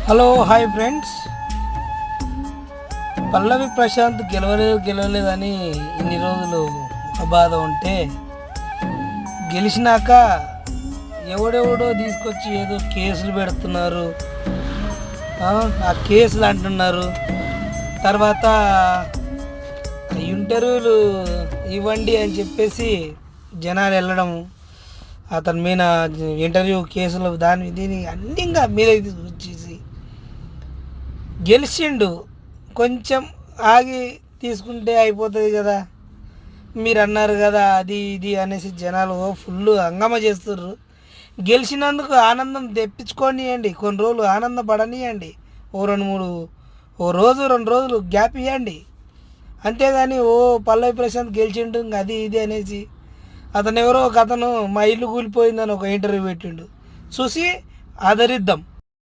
Hello hi friends. Pallavi Prashanth గెలవలేదని ఇన్ని రోజులు ఒక బాధ ఉంటే, గెలిచినాక ఎవడెవడో తీసుకొచ్చి ఏదో కేసులు పెడుతున్నారు. ఆ కేసులు అంటున్నారు. తర్వాత ఇంటర్వ్యూలు ఇవ్వండి అని చెప్పేసి జనాలు వెళ్ళడం, అతని మీద ఇంటర్వ్యూ కేసులు దాని దీని అన్నీ ఇంకా మీద వచ్చేసి గెలిచిండు. కొంచెం ఆగి తీసుకుంటే అయిపోతుంది కదా, మీరు అన్నారు కదా అది ఇది అనేసి జనాలు ఫుల్ హంగామా చేస్తుర్రు. గెలిచినందుకు ఆనందం తెప్పించుకోనియండి, కొన్ని రోజులు ఆనందపడనియండి, ఓ రోజు 2 రోజులు గ్యాప్ ఇవ్వండి. అంతేగాని పల్లవి ప్రశాంత్ గెలిచిండు ఇంక అది ఇది అనేసి, అతను ఎవరో ఒక అతను మా ఇల్లు కూలిపోయిందని ఒక ఇంటర్వ్యూ పెట్టిండు, చూసి ఆదరిద్దాం.